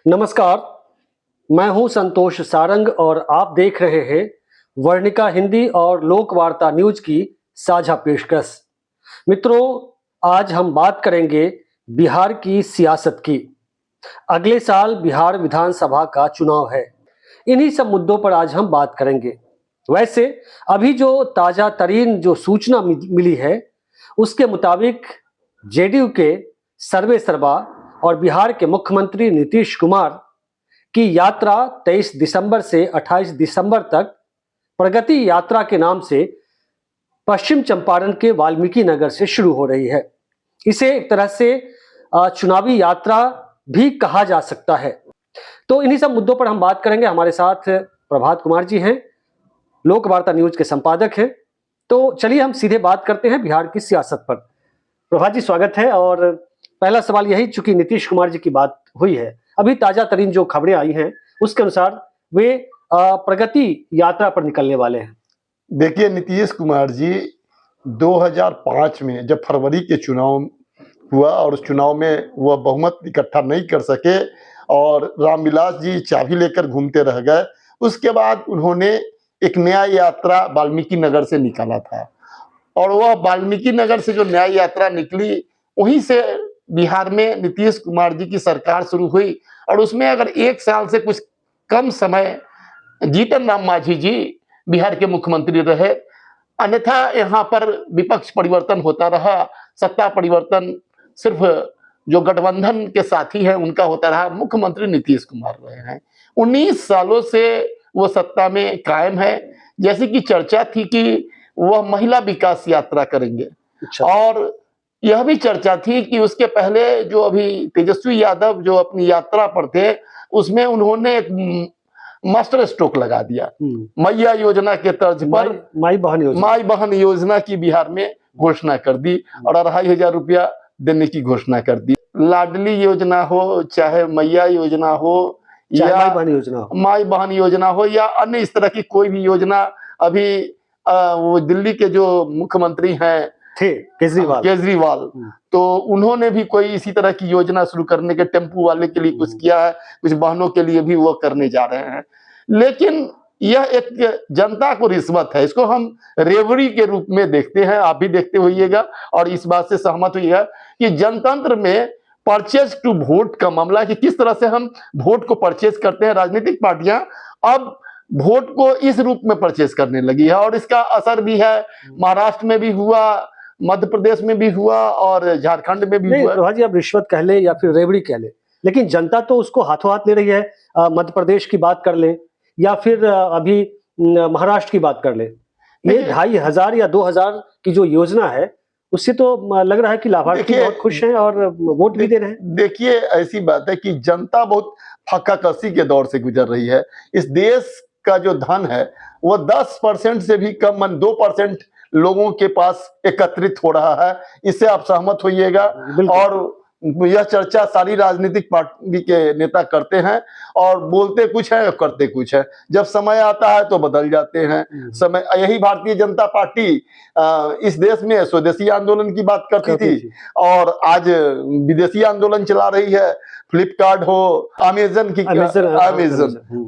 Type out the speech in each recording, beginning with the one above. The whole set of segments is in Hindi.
नमस्कार, मैं हूं संतोष सारंग और आप देख रहे हैं वर्णिका हिंदी और लोक वार्ता न्यूज की साझा पेशकश। मित्रों, आज हम बात करेंगे बिहार की सियासत की। अगले साल बिहार विधानसभा का चुनाव है। इन्हीं सब मुद्दों पर आज हम बात करेंगे। वैसे अभी जो ताजा तरीन जो सूचना मिली है उसके मुताबिक जेडीयू के सर्वे सर्वा और बिहार के मुख्यमंत्री नीतीश कुमार की यात्रा 23 दिसंबर से 28 दिसंबर तक प्रगति यात्रा के नाम से पश्चिम चंपारण के वाल्मीकि नगर से शुरू हो रही है। इसे एक तरह से चुनावी यात्रा भी कहा जा सकता है। तो इन्हीं सब मुद्दों पर हम बात करेंगे। हमारे साथ प्रभात कुमार जी हैं, लोक वार्ता न्यूज के संपादक हैं। तो चलिए हम सीधे बात करते हैं बिहार की सियासत पर। प्रभात जी, स्वागत है। और पहला सवाल यही, चूंकि नीतीश कुमार जी की बात हुई है, अभी ताजा तरीन जो खबरें आई हैं उसके अनुसार वे प्रगति यात्रा पर निकलने वाले हैं। देखिए, नीतीश कुमार जी 2005 में जब फरवरी के चुनाव हुआ और उस चुनाव में वह बहुमत इकट्ठा नहीं कर सके और रामविलास जी चाबी लेकर घूमते रह गए। उसके बाद उन्होंने एक न्याय यात्रा वाल्मीकि नगर से निकाला था और वह वाल्मीकि नगर से जो न्याय यात्रा निकली, वहीं से बिहार में नीतीश कुमार जी की सरकार शुरू हुई। और उसमें अगर एक साल से कुछ कम समय जीतन राम मांझी जी बिहार के मुख्यमंत्री रहे, अन्यथा यहाँ पर विपक्ष परिवर्तन होता रहा, सत्ता परिवर्तन सिर्फ जो गठबंधन के साथी हैं उनका होता रहा। मुख्यमंत्री नीतीश कुमार रहे हैं, 19 सालों से वो सत्ता में कायम है। जैसे कि चर्चा थी कि वह महिला विकास यात्रा करेंगे। अच्छा। और यह भी चर्चा थी कि उसके पहले जो अभी तेजस्वी यादव जो अपनी यात्रा पर थे, उसमें उन्होंने एक मास्टर स्ट्रोक लगा दिया। मैया योजना के तर्ज पर माई बहन योजना की बिहार में घोषणा कर दी और 2500 रुपया देने की घोषणा कर दी। लाडली योजना हो, चाहे मैया योजना हो या माई बहन योजना हो या अन्य इस तरह की कोई भी योजना, अभी वो दिल्ली के जो मुख्यमंत्री हैं थे केजरीवाल, तो उन्होंने भी कोई इसी तरह की योजना शुरू करने के, टेम्पू वाले के लिए कुछ किया है, कुछ बहनों के लिए भी वो करने जा रहे हैं। लेकिन यह एक जनता को रिश्वत है, इसको हम रेवड़ी के रूप में देखते हैं। आप भी देखते होइएगा और इस बात से सहमत होइएगा कि जनतंत्र में परचेज टू वोट का मामला, कि किस तरह से हम वोट को परचेज करते हैं। राजनीतिक पार्टियां अब वोट को इस रूप में परचेज करने लगी है और इसका असर भी है। महाराष्ट्र में भी हुआ, मध्य प्रदेश में भी हुआ और झारखंड में भी हुआ। प्रभात जी, आप रिश्वत कह ले या फिर रेवड़ी कह ले, लेकिन जनता तो उसको हाथों हाथ ले रही है। मध्य प्रदेश की बात कर ले या फिर अभी महाराष्ट्र की बात कर ले, ये 2500 या 2000 की जो योजना है उससे तो लग रहा है कि लाभार्थी बहुत खुश हैं और वोट भी दे रहे हैं। देखिए, ऐसी बात है कि जनता बहुत फक्काकसी के दौर से गुजर रही है। इस देश का जो धन है वो 10% से भी कम, 2% लोगों के पास एकत्रित हो रहा है। इससे आप सहमत होइएगा। और यह चर्चा सारी राजनीतिक पार्टी के नेता करते हैं और बोलते कुछ है और करते कुछ है। जब समय आता है तो बदल जाते हैं समय। यही भारतीय जनता पार्टी इस देश में स्वदेशी आंदोलन की बात करती थी और आज विदेशी आंदोलन चला रही है। फ्लिपकार्ट हो, अमेजन,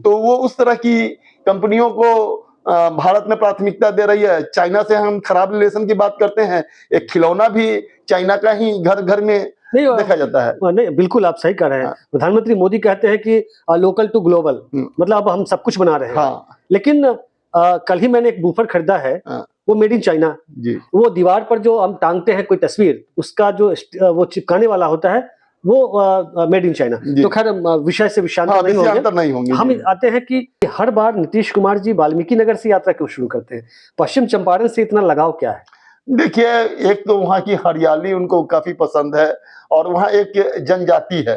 तो वो उस तरह की कंपनियों को भारत में प्राथमिकता दे रही है। चाइना से हम खराब रिलेशन की बात करते हैं, एक खिलौना भी चाइना का ही घर घर में देखा जाता है। नहीं, बिल्कुल आप सही कह रहे हैं। प्रधानमंत्री मोदी कहते हैं कि लोकल टू ग्लोबल, मतलब अब हम सब कुछ बना रहे हैं। लेकिन कल ही मैंने एक बूफर खरीदा है, वो मेड इन चाइना। वो दीवार पर जो हम टांगते हैं कोई तस्वीर, उसका जो वो चिपकाने वाला होता है वो मेड इन चाइना। तो खैर विषय से विषयांतर नहीं होंगे। हम आते हैं कि हर बार नीतीश कुमार जी वाल्मीकि नगर से यात्रा क्यों शुरू करते हैं? पश्चिम चंपारण से इतना लगाव क्या है? देखिए, एक तो वहाँ की हरियाली उनको काफी पसंद है और वहाँ एक जनजाति है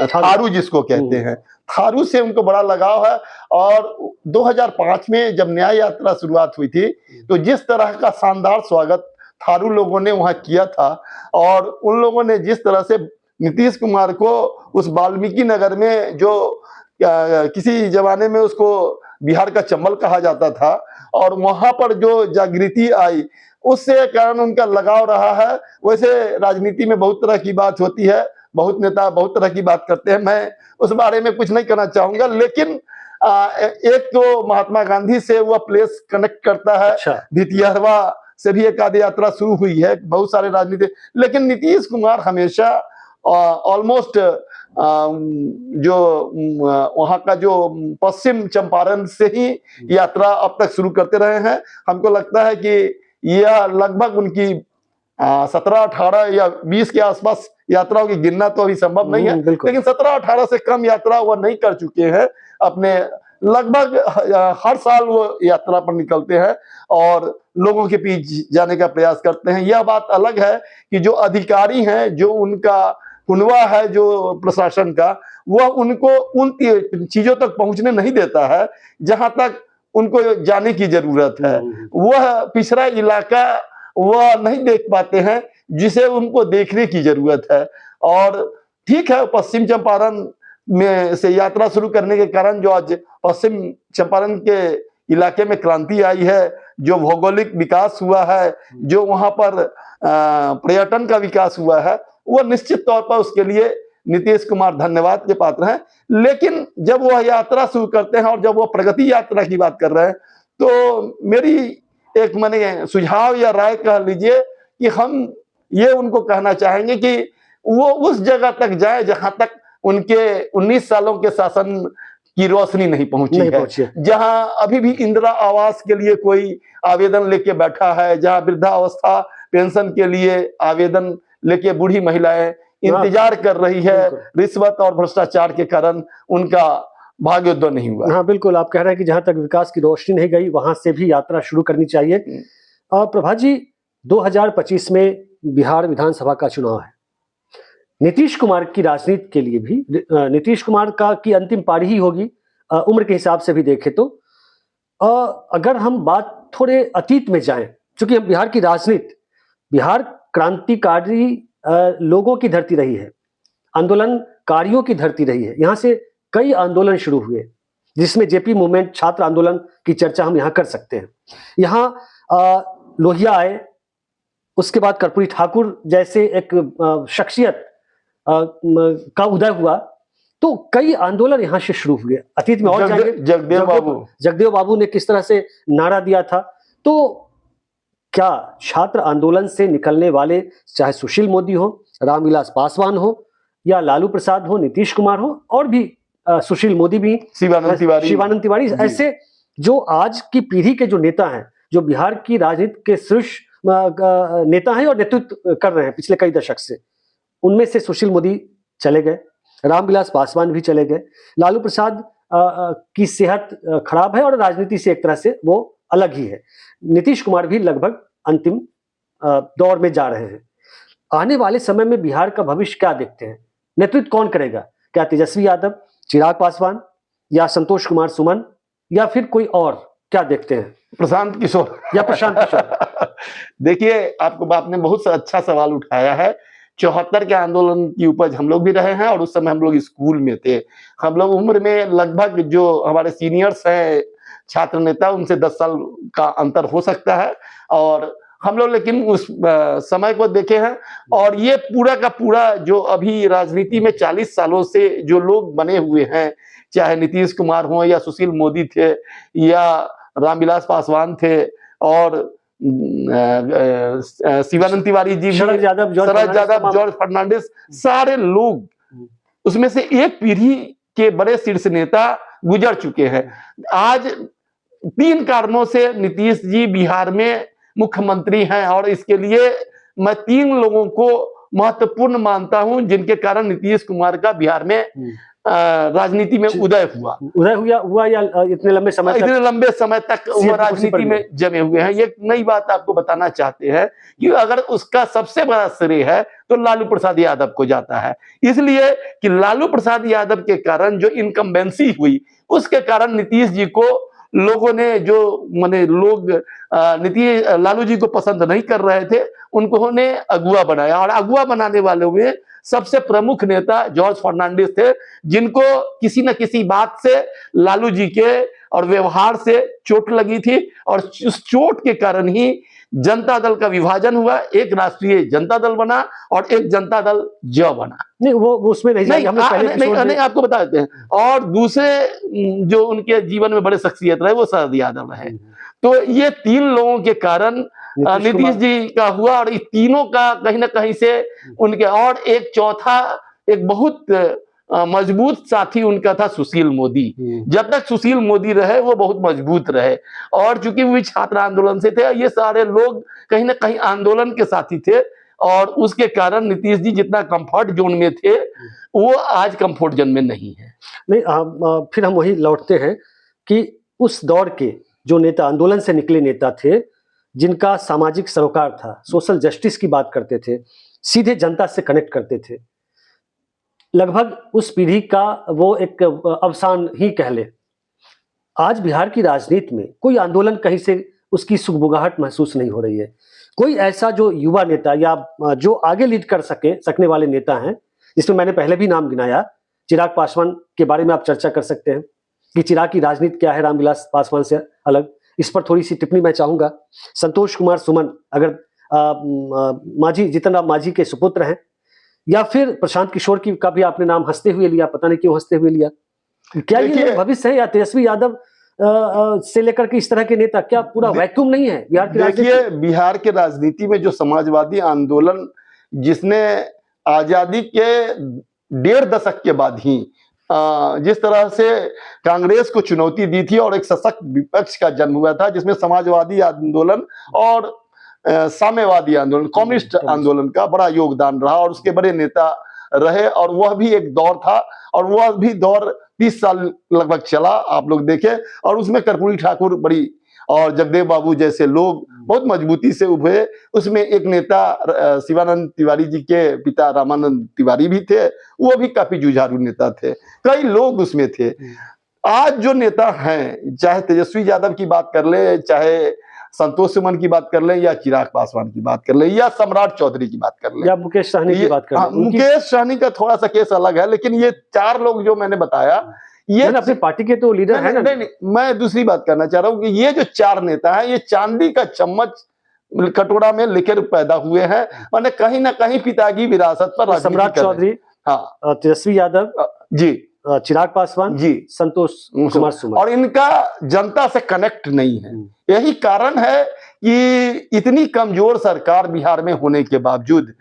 थारू जिसको कहते हैं, थारू से उनको बड़ा लगाव है। और 2005 में जब न्याय यात्रा शुरुआत हुई थी तो जिस तरह का शानदार स्वागत थारू लोगों ने वहाँ किया था और उन लोगों ने जिस तरह से नीतीश कुमार को उस वाल्मीकि नगर में, जो किसी जमाने में उसको बिहार का चंबल कहा जाता था, और वहां पर जो जागृति आई उससे कारण उनका लगाव रहा है। वैसे राजनीति में बहुत तरह की बात होती है, बहुत नेता बहुत तरह की बात करते हैं, मैं उस बारे में कुछ नहीं कहना चाहूंगा, लेकिन एक तो महात्मा गांधी से वह प्लेस कनेक्ट करता है। अच्छा। भितिहरवा से भी एक आधी यात्रा शुरू हुई है, बहुत सारे राजनीति, लेकिन नीतीश कुमार हमेशा ऑलमोस्ट जो वहां का जो पश्चिम चंपारण से ही यात्रा अब तक शुरू करते रहे हैं। हमको लगता है कि यह लगभग उनकी 17, 18 या 20 के आसपास यात्राओं की गिनना तो अभी संभव नहीं है, लेकिन 17, 18 से कम यात्रा वो नहीं कर चुके हैं। अपने लगभग हर साल वो यात्रा पर निकलते हैं और लोगों के बीच जाने का प्रयास करते हैं। यह बात अलग है कि जो अधिकारी हैं, जो उनका कुनवा है जो प्रशासन का, वह उनको उन चीजों तक पहुंचने नहीं देता है जहां तक उनको जाने की जरूरत है। वह पिछड़ा इलाका वह नहीं देख पाते हैं जिसे उनको देखने की जरूरत है। और ठीक है, पश्चिम चंपारण में से यात्रा शुरू करने के कारण जो आज पश्चिम चंपारण के इलाके में क्रांति आई है, जो भौगोलिक विकास हुआ है, जो वहां पर पर्यटन का विकास हुआ है, वह निश्चित तौर पर उसके लिए नीतीश कुमार धन्यवाद के पात्र हैं। लेकिन जब वह यात्रा शुरू करते हैं और जब वह प्रगति यात्रा की बात कर रहे हैं, तो मेरी एक मैंने सुझाव या राय कह लीजिए कि हम ये उनको कहना चाहेंगे कि वो उस जगह तक जाए जहां तक उनके 19 सालों के शासन की रोशनी नहीं पहुंची है, जहां अभी भी इंदिरा आवास के लिए कोई आवेदन लेके बैठा है, जहां वृद्धावस्था पेंशन के लिए आवेदन लेके बूढ़ी महिलाएं इंतजार कर रही है, रिश्वत और भ्रष्टाचार के कारण उनका भाग्योदय नहीं हुआ। हाँ बिल्कुल, आप कह रहे हैं कि जहां तक विकास की रोशनी नहीं गई वहां से भी यात्रा शुरू करनी चाहिए। प्रभा जी, 2025 में बिहार विधानसभा का चुनाव है। नीतीश कुमार की राजनीति के लिए भी नीतीश कुमार का की अंतिम पारी ही होगी, उम्र के हिसाब से भी देखें तो। अगर हम बात थोड़े अतीत में जाएं, क्योंकि हम बिहार की राजनीति, बिहार क्रांतिकारी लोगों की धरती रही है, आंदोलनकारियों की धरती रही है। यहाँ से कई आंदोलन शुरू हुए, जिसमें जेपी मूवमेंट, छात्र आंदोलन की चर्चा हम यहाँ कर सकते हैं। यहाँ लोहिया आए, उसके बाद कर्पूरी ठाकुर जैसे एक शख्सियत का उदय हुआ, तो कई आंदोलन यहाँ से शुरू हुए। अतीत में और जगदेव बाबू ने किस तरह से नारा दिया था। तो क्या छात्र आंदोलन से निकलने वाले, चाहे सुशील मोदी हो, रामविलास पासवान हो, या लालू प्रसाद हो, नीतीश कुमार हो, और भी सुशील मोदी भी, शिवानंद तिवारी, ऐसे जो आज की पीढ़ी के जो नेता हैं, जो बिहार की राजनीति के शीर्ष नेता हैं और नेतृत्व कर रहे हैं पिछले कई दशक से, उनमें से सुशील मोदी चले गए, रामविलास पासवान भी चले गए, लालू प्रसाद की सेहत खराब है और राजनीति से एक तरह से वो अलग ही है, नीतीश कुमार भी लगभग अंतिम दौर में जा रहे हैं। आने वाले समय में बिहार का भविष्य क्या देखते हैं? नेतृत्व कौन करेगा? क्या तेजस्वी यादव, चिराग पासवान, या संतोष कुमार सुमन, या फिर कोई और? क्या देखते हैं? प्रशांत किशोर या प्रशांत किशोर? देखिए, आपने बहुत अच्छा सवाल उठाया है। 74 के आंदोलन की उपज हम लोग भी रहे हैं और उस समय हम लोग स्कूल में थे। हम लोग उम्र में लगभग, जो हमारे सीनियर्स हैं छात्र नेता, उनसे 10 साल का अंतर हो सकता है, और हम लोग लेकिन उस समय को देखे हैं। और ये पूरा का पूरा जो अभी राजनीति में 40 सालों से जो लोग बने हुए हैं, चाहे नीतीश कुमार हो, या सुशील मोदी थे, या रामविलास पासवान थे, और शिवानंद तिवारी जी, शरद यादव, जॉर्ज फर्नांडिस, सारे लोग उसमें से एक पीढ़ी के बड़े शीर्ष नेता गुजर चुके हैं। आज 3 कारणों से नीतीश जी बिहार में मुख्यमंत्री हैं, और इसके लिए मैं 3 लोगों को महत्वपूर्ण मानता हूं, जिनके कारण नीतीश कुमार का बिहार में राजनीति में उदय हुआ या इतने लंबे समय तक वो राजनीति में जमे हुए हैं। ये नई बात आपको बताना चाहते हैं कि अगर उसका सबसे बड़ा श्रेय है तो लालू प्रसाद यादव को जाता है, इसलिए कि लालू प्रसाद यादव के कारण जो इनकम्बेंसी हुई, उसके कारण नीतीश जी को लोगों ने, जो माने लोग लालू जी को पसंद नहीं कर रहे थे, उन्होंने अगुआ बनाया, और अगुआ बनाने वालों में सबसे प्रमुख नेता जॉर्ज फर्नांडिस थे, जिनको किसी न किसी बात से लालू जी के और व्यवहार से चोट लगी थी, और उस चोट के कारण ही जनता दल का विभाजन हुआ, एक राष्ट्रीय जनता दल बना और एक जनता दल ज बना। नहीं वो उसमें नहीं जाएंगे, हमने पहले नहीं, एपिसोड में- आपको बता देते हैं। और दूसरे जो उनके जीवन में बड़े शख्सियत रहे वो शरद यादव रहे। तो ये 3 लोगों के कारण नीतीश जी का हुआ, और इस तीनों का कहीं ना कहीं से उनके, और एक चौथा एक बहुत मजबूत साथी उनका था सुशील मोदी। जब तक सुशील मोदी रहे वो बहुत मजबूत रहे, और चूंकि वो भी छात्र आंदोलन से थे, ये सारे लोग कहीं ना कहीं आंदोलन के साथी थे, और उसके कारण नीतीश जी जितना कंफर्ट जोन में थे वो आज कंफर्ट जोन में नहीं है। नहीं, फिर हम वही लौटते हैं कि उस दौर के जो नेता, आंदोलन से निकले नेता थे, जिनका सामाजिक सरोकार था, सोशल जस्टिस की बात करते थे, सीधे जनता से कनेक्ट करते थे, लगभग उस पीढ़ी का वो एक अवसान ही कह ले। आज बिहार की राजनीति में कोई आंदोलन कहीं से उसकी सुगबुगाहट महसूस नहीं हो रही है। कोई ऐसा जो युवा नेता या जो आगे लीड कर सकने वाले नेता हैं, जिसमें मैंने पहले भी नाम गिनाया, चिराग पासवान के बारे में आप चर्चा कर सकते हैं कि चिराग की राजनीति क्या है रामविलास पासवान से अलग, इस पर थोड़ी सी टिप्पणी मैं चाहूंगा। संतोष कुमार सुमन अगर मांझी, जीतन राम मांझी के सुपुत्र हैं, या फिर प्रशांत किशोर की का भी आपने नाम हंसते हुए लिया, पता नहीं क्यों हंसते हुए लिया। क्या ये भविष्य है, या तेजस्वी यादव से लेकर के इस तरह के नेता, क्या पूरा वैक्यूम नहीं है बिहार की राजनीति? देखिए, बिहार के राजनीति में जो समाजवादी आंदोलन, जिसने आजादी के 1.5 दशक के बाद ही जिस तरह से कांग्रेस को चुनौती दी थी और एक सशक्त विपक्ष का जन्म हुआ था, जिसमें समाजवादी आंदोलन और साम्यवादी आंदोलन, कम्युनिस्ट आंदोलन का बड़ा योगदान रहा, और उसके बड़े नेता रहे, और वह भी एक दौर था, और वह भी दौर 30 साल लगभग चला, आप लोग देखें। और उसमें कर्पूरी ठाकुर बड़ी और जगदेव बाबू जैसे लोग बहुत मजबूती से उभरे। उसमें एक नेता शिवानंद तिवारी जी के पिता रामानंद तिवारी भी थे, वो भी काफी जुझारू नेता थे, कई लोग उसमें थे। आज जो नेता हैं, चाहे तेजस्वी यादव की बात कर ले, चाहे संतोष सुमन की बात कर ले, या चिराग पासवान की बात कर ले, या सम्राट चौधरी की बात कर ले, या मुकेश सहनी की बात कर ले। मुकेश सहनी का थोड़ा सा केस अलग है, लेकिन ये 4 लोग जो मैंने बताया, ये अपनी पार्टी के तो लीडर है ना। नहीं, मैं दूसरी बात करना चाह रहा हूँ कि ये जो 4 नेता हैं, ये चांदी का चम्मच कटोरा में लेकर पैदा हुए हैं, माने कहीं ना कहीं पिता की विरासत पर। सम्राट चौधरी, हाँ, तेजस्वी यादव जी, चिराग पासवान जी, संतोष कुमार सुमन, और इनका जनता से कनेक्ट नहीं है। यही कारण है कि इतनी कमजोर सरकार बिहार में होने के बावजूद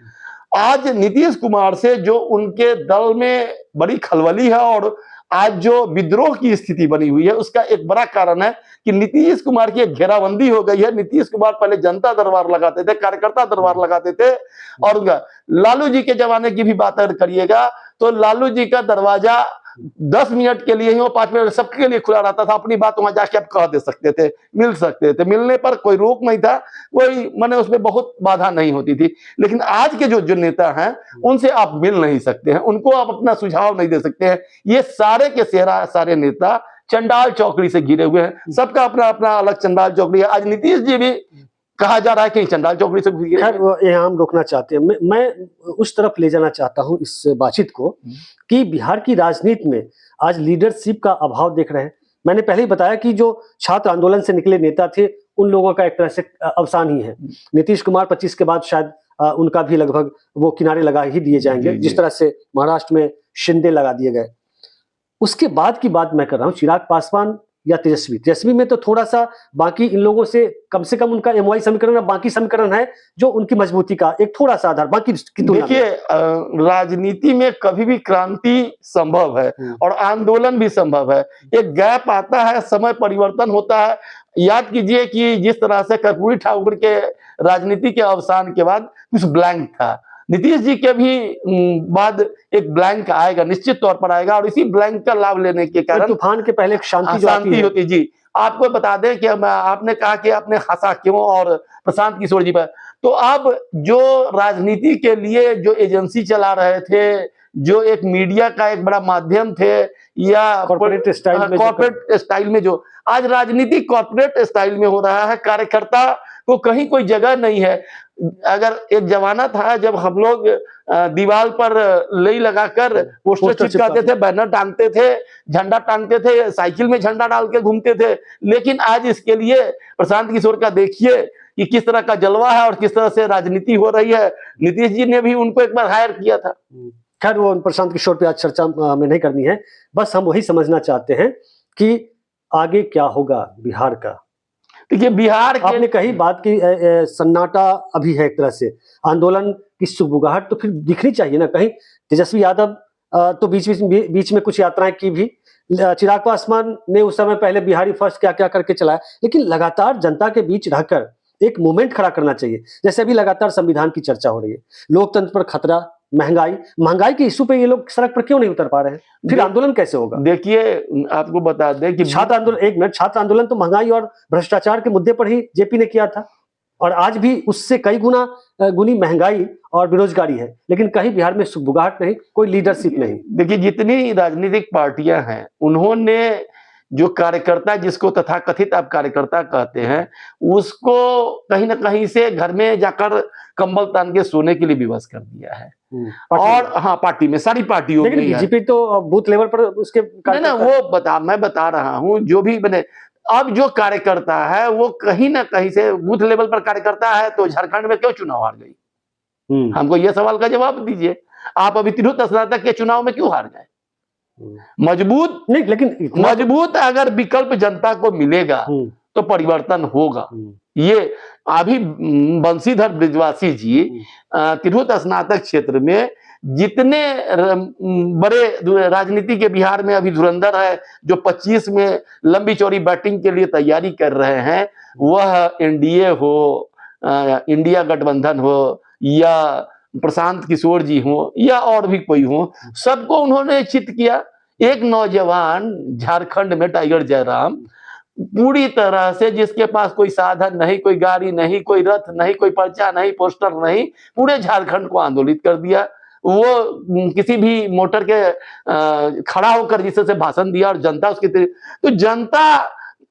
आज नीतीश कुमार से जो उनके दल में बड़ी खलबली है, और आज जो विद्रोह की स्थिति बनी हुई है, उसका एक बड़ा कारण है कि नीतीश कुमार की एक घेराबंदी हो गई है। नीतीश कुमार पहले जनता दरबार लगाते थे, कार्यकर्ता दरबार लगाते थे, और लालू जी के जमाने की भी बात अगर करिएगा तो लालू जी का दरवाजा 10 मिनट के लिए ही, वो 5 मिनट सबके लिए खुला रहता था। अपनी बात वहां जाके आप कह दे सकते थे, मिल सकते थे, मिलने पर कोई रोक नहीं था, कोई माने उसमें बहुत बाधा नहीं होती थी। लेकिन आज के जो नेता हैं, उनसे आप मिल नहीं सकते हैं, उनको आप अपना सुझाव नहीं दे सकते हैं। ये सारे के सारे नेता चंडाल चौकड़ी से घिरे हुए हैं, सबका अपना अपना अलग चंडाल चौकड़ी है। आज नीतीश जी भी कहा जा रहा है कि चंडाल चौकड़ी से घिरे। खैर, यहाँ हम रोकना चाहते हैं। मैं उस तरफ ले जाना चाहता हूँ इस बातचीत को कि बिहार की राजनीति में आज लीडरशिप का अभाव देख रहे हैं। मैंने पहले ही बताया कि जो छात्र आंदोलन से निकले नेता थे, उन लोगों का एक तरह से अवसान ही है। नीतीश कुमार 25 के बाद शायद उनका भी लगभग वो किनारे लगा ही दिए जाएंगे, जिस तरह से महाराष्ट्र में शिंदे लगा दिए गए। उसके बाद की बात मैं कर रहा हूँ, चिराग पासवान या तेजस्वी में तो थोड़ा सा बाकी इन लोगों से कम उनका एमवाई समीकरण और बाकी समीकरण है जो उनकी मजबूती का एक थोड़ा सा आधार बाकी की तुलना में। देखिए, राजनीति में कभी भी क्रांति संभव है और आंदोलन भी संभव है। एक गैप आता है, समय परिवर्तन होता है। याद कीजिए कि जिस तरह से कर्पूरी ठाकुर के राजनीति के अवसान के बाद कुछ ब्लैंक था, नीतीश जी के भी बाद एक ब्लैंक आएगा, निश्चित तौर पर आएगा, और इसी ब्लैंक का लाभ लेने के कारण तूफान के पहले एक शांति होती। जी, आपको बता दें कि आपने कहा कि आपने हंसा क्यों और प्रशांत किशोर जी पर, तो अब जो राजनीति के लिए जो एजेंसी चला रहे थे, जो एक मीडिया का एक बड़ा माध्यम थे, या कॉर्पोरेट स्टाइल में जो आज राजनीति कॉर्पोरेट स्टाइल में हो रहा है, कार्यकर्ता को कहीं कोई जगह नहीं है। अगर एक जमाना था जब हम लोग दीवार पर लई लगाकर पोस्टर चिपकाते थे, बैनर टांगते थे, झंडा टांगते थे, साइकिल में झंडा डाल के घूमते थे, लेकिन आज इसके लिए प्रशांत किशोर का देखिए कि किस तरह का जलवा है और किस तरह से राजनीति हो रही है। नीतीश जी ने भी उनको एक बार हायर किया था। खैर वो प्रशांत किशोर पे आज चर्चा में नहीं करनी है, बस हम वही समझना चाहते हैं कि आगे क्या होगा बिहार का। देखिए बिहार के आपने कही बात की सन्नाटा अभी है, एक तरह से आंदोलन की सुगबुगाहट तो फिर दिखनी चाहिए ना कहीं। तेजस्वी यादव तो बीच में कुछ यात्राएं की भी, चिराग पासवान ने उस समय पहले बिहारी फर्स्ट क्या क्या करके चलाया, लेकिन लगातार जनता के बीच रहकर एक मूवमेंट खड़ा करना चाहिए। जैसे अभी लगातार संविधान की चर्चा हो रही है, लोकतंत्र पर खतरा, महंगाई के इशू पे ये लोग सड़क पर क्यों नहीं उतर पा रहे हैं, फिर आंदोलन कैसे होगा? देखिए आपको बता दें कि छात्र आंदोलन, एक मिनट, छात्र आंदोलन तो महंगाई और भ्रष्टाचार के मुद्दे पर ही जेपी ने किया था, और आज भी उससे कई गुनी महंगाई और बेरोजगारी है, लेकिन कहीं बिहार में सुगबुगाहट नहीं, कोई लीडरशिप नहीं। देखिए जितनी राजनीतिक पार्टियां हैं उन्होंने जो कार्यकर्ता, जिसको तथाकथित आप कार्यकर्ता कहते हैं, उसको कहीं ना कहीं से घर में जाकर कंबल तान के सोने के लिए विवश कर दिया है। और हाँ, पार्टी में, सारी पार्टियों में। लेकिन बीजेपी तो बूथ लेवल पर उसके ना वो मैं बता रहा हूँ, जो भी बने अब जो कार्यकर्ता है वो कहीं ना कहीं से बूथ लेवल पर कार्यकर्ता है, तो झारखंड में क्यों चुनाव हार गई? हमको यह सवाल का जवाब दीजिए। आप अभी तिरहुत स्नातक के चुनाव में क्यों हार गए? मजबूत नहीं, लेकिन मजबूत अगर विकल्प जनता को मिलेगा तो परिवर्तन होगा। ये अभी बंशीधर ब्रिजवासी जी तिरहुत स्नातक क्षेत्र में जितने बड़े राजनीति के बिहार में अभी धुरंधर है, जो 25 में लंबी चौड़ी बैटिंग के लिए तैयारी कर रहे हैं, वह एनडीए हो, इंडिया गठबंधन हो, या प्रशांत किशोर जी हो, या और भी कोई हो, सबको उन्होंने चित किया। एक नौजवान झारखंड में, टाइगर जयराम, पूरी तरह से, जिसके पास कोई साधन नहीं, कोई गाड़ी नहीं, कोई रथ नहीं, कोई पर्चा नहीं, पोस्टर नहीं, पूरे झारखंड को आंदोलित कर दिया। वो किसी भी मोटर के खड़ा होकर जिससे भाषण दिया, और जनता उसकी, तो जनता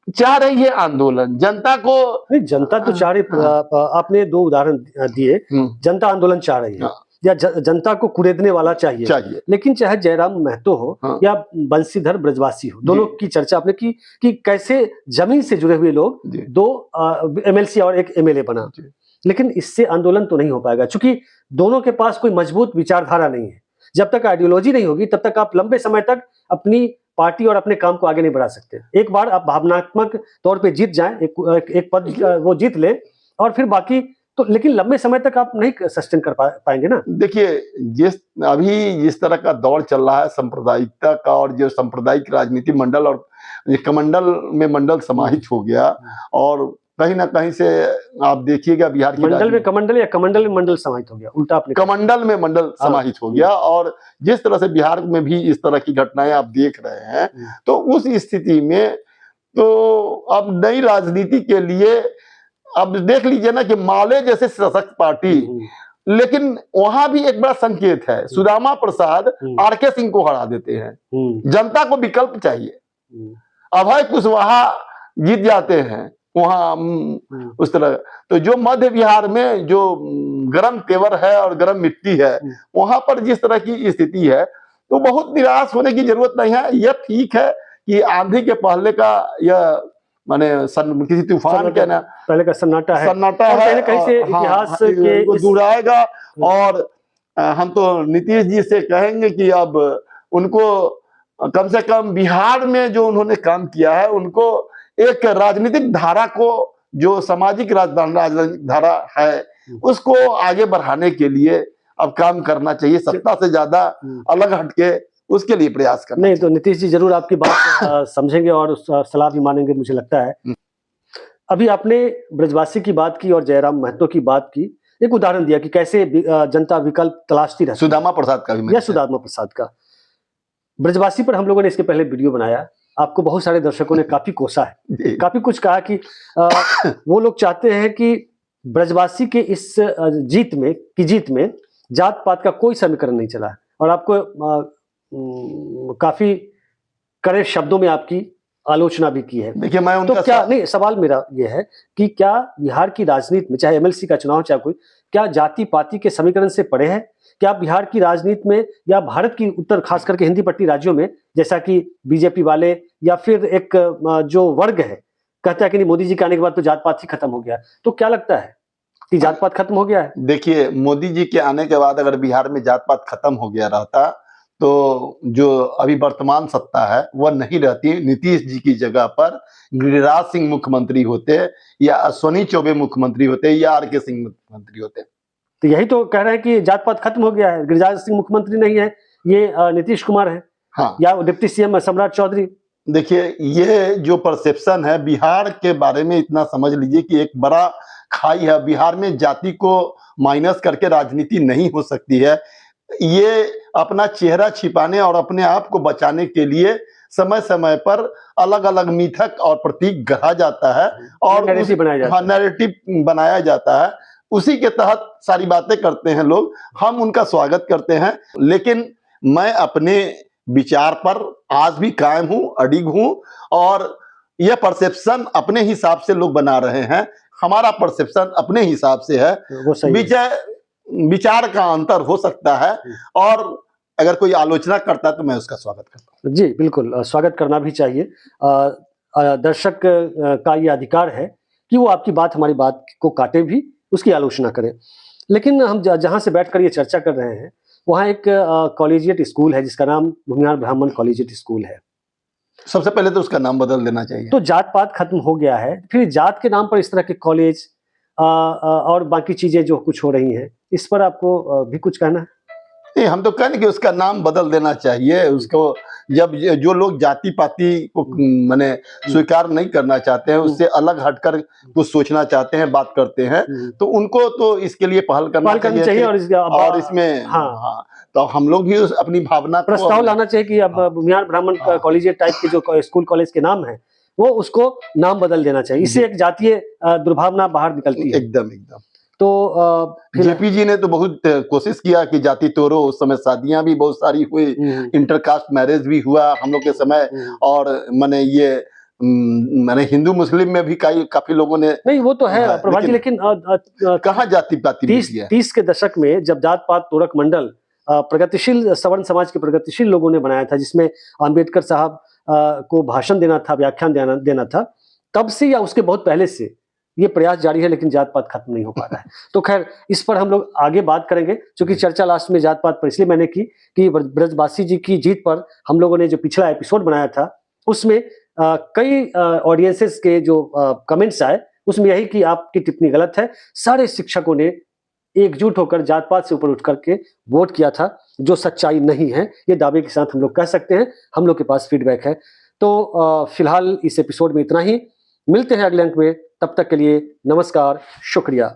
चाह रही है आंदोलन। जनता को नहीं, जनता तो चाह रही, आपने 2 उदाहरण दिए, जनता आंदोलन चाह रही है, या जनता को कुरेदने वाला चाहिए। लेकिन चाहे जयराम महतो हो या बंशीधर ब्रजवासी हो, दोनों की चर्चा आपने की कि कैसे जमीन से जुड़े हुए लोग, 2 एमएलसी और 1 एमएलए बना, लेकिन इससे आंदोलन तो नहीं हो पाएगा, क्योंकि दोनों के पास कोई मजबूत विचारधारा नहीं है। जब तक आइडियोलॉजी नहीं होगी तब तक आप लंबे समय तक अपनी पार्टी और अपने काम को आगे नहीं बढ़ा सकते। एक बार आप भावनात्मक तौर पे जीत जाएं, एक पद वो जीत ले, और फिर बाकी तो, लेकिन लंबे समय तक आप नहीं सस्टेन कर पाएंगे ना। देखिए अभी जिस तरह का दौर चल रहा है सांप्रदायिकता का, और जो सांप्रदायिक राजनीति मंडल और कमंडल में मंडल समाहित हो गया, और कहीं ना कहीं से आप देखिएगा बिहार की मंडल में कमंडल या कमंडल में मंडल समाहित हो गया, उल्टा आपने कमंडल में मंडल समाहित हो गया। और जिस तरह से बिहार में भी इस तरह की घटनाएं आप देख रहे हैं, तो उस स्थिति में तो अब नई राजनीति के लिए, अब देख लीजिए ना कि माले जैसे सशक्त पार्टी, लेकिन वहां भी एक बड़ा संकेत है, सुदामा प्रसाद आरके सिंह को हरा देते हैं। जनता को विकल्प चाहिए। अभय कुशवाहा जीत जाते हैं वहां उस तरह। तो जो मध्य बिहार में जो गर्म तेवर है और गर्म मिट्टी है, वहां पर जिस तरह की स्थिति है, तो बहुत निराश होने की जरूरत नहीं है। यह ठीक है कि आंधी के पहले का यह माने किसी तूफान के ना पहले का सन्नाटा है, कहीं से इतिहास के जुड़ाएगा। और हम तो नीतीश जी से कहेंगे कि अब उनको कम से कम बिहार में जो उन्होंने काम किया है, उनको एक राजनीतिक धारा को, जो सामाजिक राजनीतिक धारा है, उसको आगे बढ़ाने के लिए अब काम करना चाहिए। सत्ता से ज्यादा अलग हटके उसके लिए प्रयास करना। नहीं तो नीतीश जी जरूर आपकी बात समझेंगे और सलाह भी मानेंगे, मुझे लगता है। अभी आपने ब्रजवासी की बात की और जयराम महतो की बात की, एक उदाहरण दिया कि कैसे जनता विकल्प तलाशती रहती है। सुदामा प्रसाद का भी, सुदामा प्रसाद का, ब्रजवासी पर हम लोगों ने इसके पहले वीडियो बनाया, आपको बहुत सारे दर्शकों ने काफी कोसा है, काफी कुछ कहा कि वो लोग चाहते हैं कि ब्रजवासी के इस जीत में जात पात का कोई समीकरण नहीं चला है, और आपको काफी कड़े शब्दों में आपकी आलोचना भी की है। देखिए मैं तो क्या नहीं, सवाल मेरा यह है कि क्या बिहार की राजनीति में, चाहे एमएलसी का चुनाव चाहे कोई, क्या जाति पाति के समीकरण से परे है? क्या बिहार की राजनीति में या भारत की उत्तर, खास करके हिंदी पट्टी राज्यों में, जैसा कि बीजेपी वाले या फिर एक जो वर्ग है कहता है कि नहीं मोदी जी के आने के बाद तो जात पात ही खत्म हो गया, तो क्या लगता है कि जात पात खत्म हो गया है? देखिए, मोदी जी के आने के बाद अगर बिहार में जात पात खत्म हो गया रहता तो जो अभी वर्तमान सत्ता है वह नहीं रहती। नीतीश जी की जगह पर गिरिराज सिंह मुख्यमंत्री होते, या अश्विनी चौबे मुख्यमंत्री होते, या आर.के. सिंह मुख्यमंत्री होते। तो यही तो कह रहे हैं कि जात पात खत्म हो गया है, गिरिराज सिंह मुख्यमंत्री नहीं है, ये नीतीश कुमार है, हाँ, या डिप्टी सीएम सम्राट चौधरी। देखिए, ये जो परसेप्शन है बिहार के बारे में, इतना समझ लीजिए कि एक बड़ा खाई है। बिहार में जाति को माइनस करके राजनीति नहीं हो सकती है। ये अपना चेहरा छिपाने और अपने आप को बचाने के लिए समय समय पर अलग अलग मिथक और प्रतीक गढ़ा जाता है और नैरेटिव बनाया जाता है। नैरेटिव बनाया जाता है। उसी के तहत सारी बातें करते हैं लोग, हम उनका स्वागत करते हैं। लेकिन मैं अपने विचार पर आज भी कायम हूं, अडिग हूं, और यह परसेप्शन अपने हिसाब से लोग बना रहे हैं। हमारा परसेप्शन अपने हिसाब से है। वो सही है। विचार का अंतर हो सकता है, और अगर कोई आलोचना करता है तो मैं उसका स्वागत करता हूँ। जी बिल्कुल, स्वागत करना भी चाहिए। दर्शक का ये अधिकार है कि वो आपकी बात हमारी बात को काटे भी, उसकी आलोचना करें। लेकिन हम जहाँ से बैठकर ये चर्चा कर रहे हैं वहाँ एक कॉलेजिएट स्कूल है जिसका नाम भूमिहार ब्राह्मण कॉलेजिएट स्कूल है। सबसे पहले तो उसका नाम बदल देना चाहिए। तो जात पात खत्म हो गया है, फिर जात के नाम पर इस तरह के कॉलेज और बाकी चीजें जो कुछ हो रही हैं, इस पर आपको भी कुछ कहना है? नहीं, हम तो कहें कि उसका नाम बदल देना चाहिए। उसको जब जो लोग जाति पाति को माने स्वीकार नहीं करना चाहते हैं, उससे अलग हटकर कुछ सोचना चाहते हैं, बात करते हैं, तो उनको तो इसके लिए पहल करना चाहिए और इसमें हाँ, तो हम लोग भी अपनी भावना प्रस्ताव लाना चाहिए कि अब भूमिहार ब्राह्मण कॉलेजिएट टाइप के जो स्कूल कॉलेज के नाम है वो उसको नाम बदल देना चाहिए। इससे एक जातीय दुर्भावना बाहर निकलती है। एकदम एकदम। तो जेपी जी ने तो बहुत कोशिश किया कि जाति तोड़ो। उस समय शादियां भी बहुत सारी हुई, इंटरकास्ट मैरिज भी हुआ हम लोग के समय, और माने ये मैंने हिंदू मुस्लिम में भी काफी लोगों ने नहीं, वो तो है प्रभा जी, लेकिन कहाँ जाति पाति 30 के दशक में जब जात पात तोड़क मंडल प्रगतिशील सवर्ण समाज के प्रगतिशील लोगों ने बनाया था, जिसमें अंबेडकर साहब को भाषण देना था, व्याख्यान देना था, तब से या उसके बहुत पहले से ये प्रयास जारी है, लेकिन जात पात खत्म नहीं हो पा रहा है। तो खैर इस पर हम लोग आगे बात करेंगे, क्योंकि चर्चा लास्ट में जात पात पर इसलिए मैंने की कि ब्रजवासी जी की जीत पर हम लोगों ने जो पिछला एपिसोड बनाया था उसमें कई ऑडियंसेस के जो कमेंट्स आए उसमें यही कि आपकी टिप्पणी गलत है। सारे शिक्षकों ने एकजुट होकर जात पात से ऊपर उठ करके वोट किया था, जो सच्चाई नहीं है, ये दावे के साथ हम लोग कह सकते हैं। हम लोग के पास फीडबैक है। तो फिलहाल इस एपिसोड में इतना ही, मिलते हैं अगले अंक में। तब तक के लिए नमस्कार, शुक्रिया।